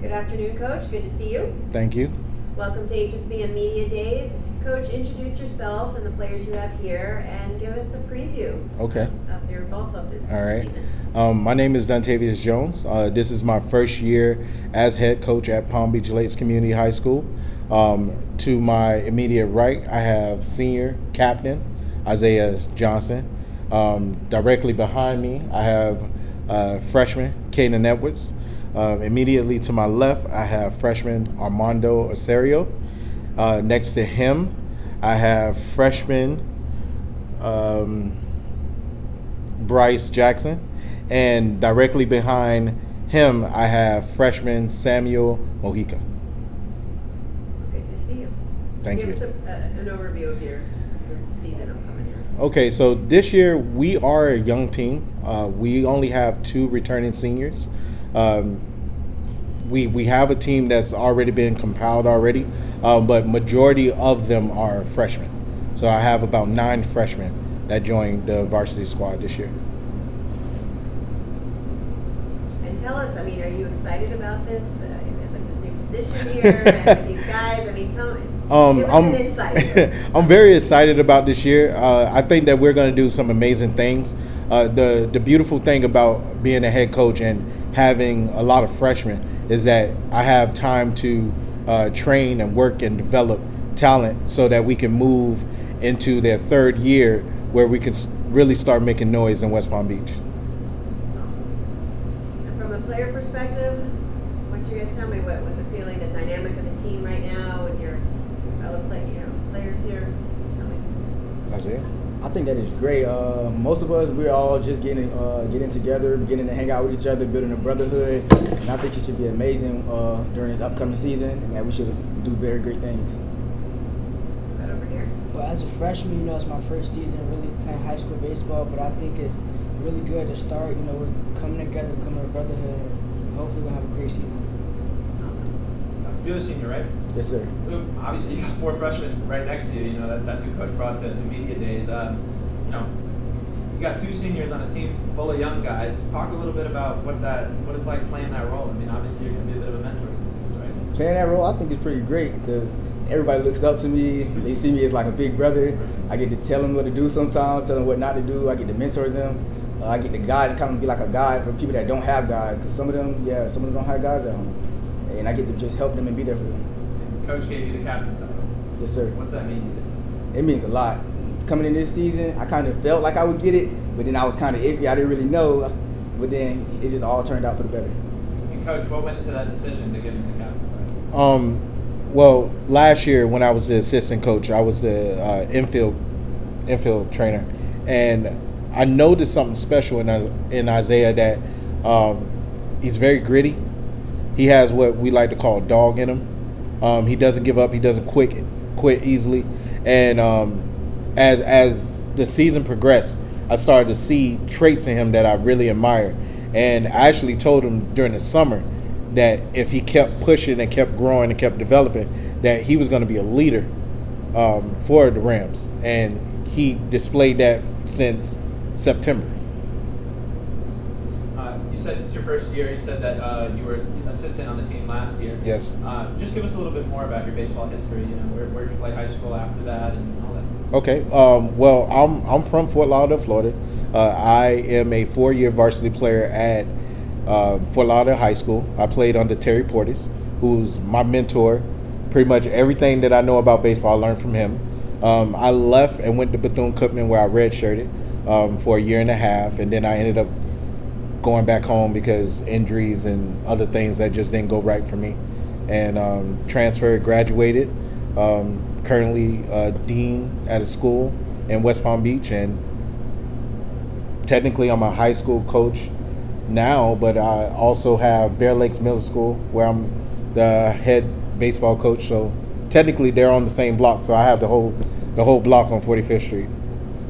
Good afternoon, Coach. Good to see you. Thank you. Welcome to HSBN Media Days. Coach, introduce yourself and the players you have here and give us a preview of your ball club this season. My name is Dontavius Jones. This is my first year as head coach at Palm Beach Lakes Community High School. To my immediate right, I have senior captain Isaiah Johnson. Directly behind me, I have freshman Caden Edwards. Immediately to my left, I have freshman Armando Osorio. Next to him, I have freshman Bryce Jackson. And directly behind him, I have freshman Samuel Mojica. Good to see you. Thank you. Give us an overview of your season upcoming here. Okay, so this year we are a young team. We only have 2 returning seniors. We have a team that's already been compiled already, but majority of them are freshmen. So I have about 9 freshmen that joined the varsity squad this year. And tell us, are you excited about this? Like this new position here and these guys? Tell me. Give us an insight. I'm very excited about this year. I think that we're going to do some amazing things. The beautiful thing about being a head coach and having a lot of freshmen is that I have time to train and work and develop talent so that we can move into their 3rd year where we can really start making noise in West Palm Beach. Awesome. And from a player perspective, why don't you guys tell me what the feeling, the dynamic of the team right now with your fellow players here? Tell me. That's it. I think that is great. Most of us, we're all just getting together, beginning to hang out with each other, building a brotherhood. And I think it should be amazing during the upcoming season, and that we should do very great things. Right over here. Well, as a freshman, it's my first season really playing high school baseball, but I think it's really good to start. We're coming together, becoming a brotherhood, and hopefully we'll have a great season. Awesome. You're the senior, right? Yes, sir. Obviously, you got 4 freshmen right next to you. That's who Coach brought to media days. You got 2 seniors on a team full of young guys. Talk a little bit about what it's like playing that role. Obviously, you're going to be a bit of a mentor to these kids, right? Playing that role, I think it's pretty great because everybody looks up to me. They see me as like a big brother. I get to tell them what to do sometimes, tell them what not to do. I get to mentor them. I get to guide, kind of be like a guide for people that don't have guys. Because some of them don't have guys at home. And I get to just help them and be there for them. Coach gave you the captain's title. Yes, sir. What's that mean to you? It means a lot. Coming in this season, I kind of felt like I would get it, but then I was kind of iffy. I didn't really know, but then it just all turned out for the better. And Coach, what went into that decision to give him the captain's title? Well, last year when I was the assistant coach, I was the infield trainer, and I noticed something special in Isaiah that he's very gritty. He has what we like to call dog in him. He doesn't give up. He doesn't quit easily. And as the season progressed, I started to see traits in him that I really admire. And I actually told him during the summer that if he kept pushing and kept growing and kept developing, that he was going to be a leader for the Rams. And he displayed that since September. You said it's your first year. You said that you were assistant on the team last year. Yes. Just give us a little bit more about your baseball history. Where did you play high school after that and all that? Okay. Well, I'm from Fort Lauderdale, Florida. I am a 4-year varsity player at Fort Lauderdale High School. I played under Terry Portis, who's my mentor. Pretty much everything that I know about baseball, I learned from him. I left and went to Bethune-Cookman, where I redshirted for 1.5 years, and then I ended up going back home because injuries and other things that just didn't go right for me. And transferred, graduated, currently dean at a school in West Palm Beach, and technically I'm a high school coach now, but I also have Bear Lakes Middle School where I'm the head baseball coach. So technically they're on the same block, so I have the whole block on 45th Street.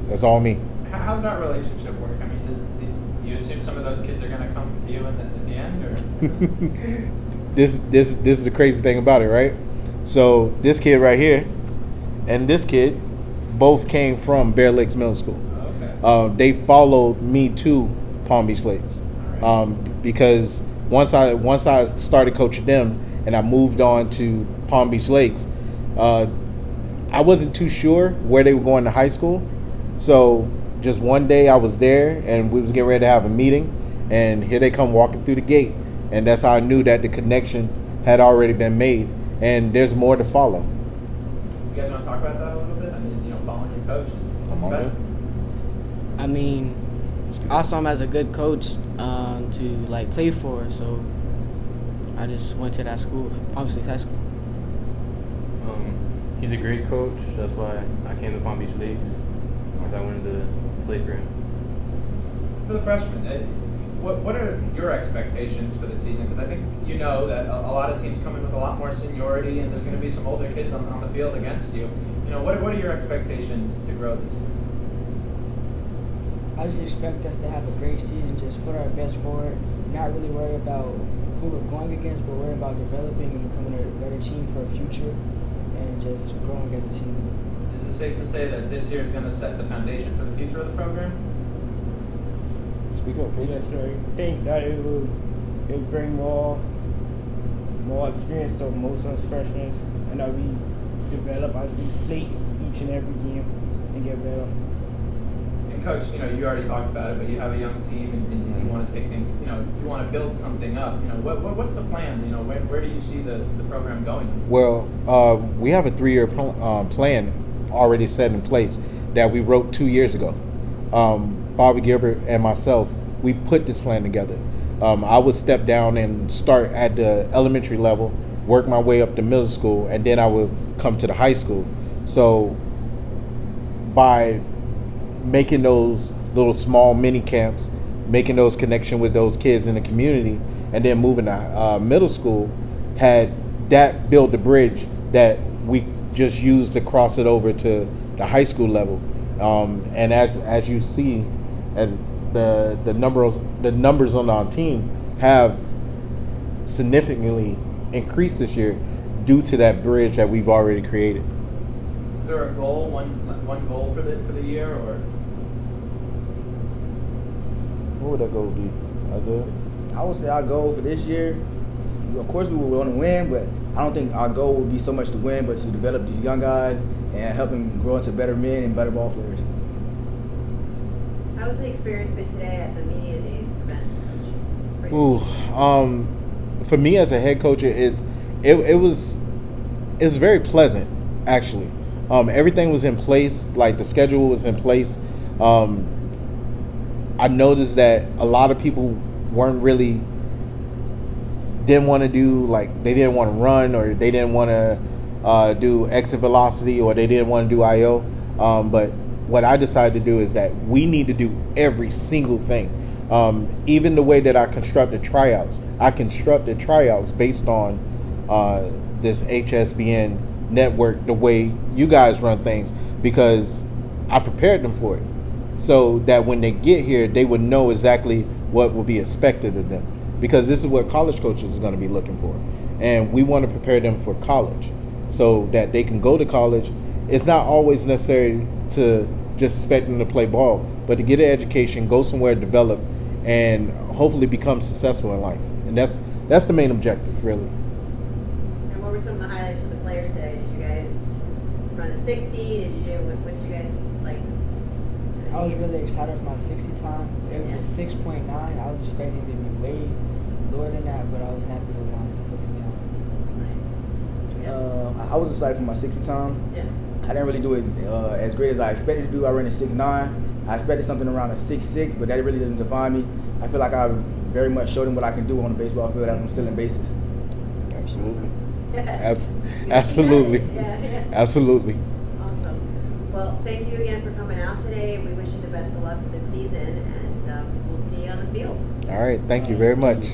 That's all me. How's that relationship work? Do you assume some of those kids are going to come to you at the end, or? This is the crazy thing about it, right? So this kid right here and this kid both came from Bear Lakes Middle School. Okay. They followed me to Palm Beach Lakes Right. because once I started coaching them and I moved on to Palm Beach Lakes, I wasn't too sure where they were going to high school. So just one day I was there and we was getting ready to have a meeting, and here they come walking through the gate, and that's how I knew that the connection had already been made, and there's more to follow. You guys want to talk about that a little bit? I mean, following your coach is Come on, special. man. I mean, I saw him as a good coach to like play for, so I just went to that school, Palm Beach High School. He's a great coach. That's why I came to Palm Beach Lakes, because I wanted to play for him. For the freshmen, what are your expectations for the season? Because I think you know that a lot of teams come in with a lot more seniority, and there's going to be some older kids on the field against you. What are your expectations to grow this year? I just expect us to have a great season, just put our best forward, not really worry about who we're going against, but worry about developing and becoming a better team for the future and just growing as a team. Is it safe to say that this year is going to set the foundation for the future of the program? Speak up, Yes, sir. I think that it will bring more experience to most of us freshmen, and that we develop as we play each and every game and get better. And Coach, you already talked about it, but you have a young team, and you want to take things, you want to build something up. What's the plan? Where do you see the program going? Well, we have a 3-year plan already set in place that we wrote 2 years ago. Bobby Gilbert and myself, we put this plan together. I would step down and start at the elementary level, work my way up to middle school, and then I would come to the high school. So by making those little small mini camps, making those connections with those kids in the community, and then moving to middle school, had that build the bridge that we just used to cross it over to the high school level. And as you see, as the numbers on our team have significantly increased this year due to that bridge that we've already created. Is there a goal, one goal for the year, or? What would that goal be, Isaiah? I would say our goal for this year, of course we want to win, but I don't think our goal would be so much to win, but to develop these young guys and help them grow into better men and better ball players. How was the experience been today at the Media Days event, Coach? For me as a head coach, it was very pleasant, actually. Everything was in place, like the schedule was in place. I noticed that a lot of people didn't want to do, like, they didn't want to run, or they didn't want to do exit velocity, or they didn't want to do IO. But what I decided to do is that we need to do every single thing. Even the way that I constructed tryouts based on this HSBN network, the way you guys run things, because I prepared them for it, so that when they get here, they would know exactly what will be expected of them, because this is what college coaches are going to be looking for, and we want to prepare them for college so that they can go to college. It's not always necessary to just expect them to play ball, but to get an education, go somewhere, develop, and hopefully become successful in life. And that's the main objective, really. And what were some of the highlights for the players today? Did you guys run a 60? What did you guys like? I was really excited for my 60 time. It was 6.9. I was expecting it to be way lower than that, but I was happy with my 60 time. I was excited for my 60 time. Yeah. I didn't really do as great as I expected to do. I ran a 6.9. I expected something around a 6.6, but that really doesn't define me. I feel like I very much showed them what I can do on the baseball field as I'm still in bases. Absolutely. Absolutely. Yeah. Absolutely. Awesome. Well, thank you again for coming out today. We wish you the best of luck for the season, and we'll see you on the field. All right. Thank you very much.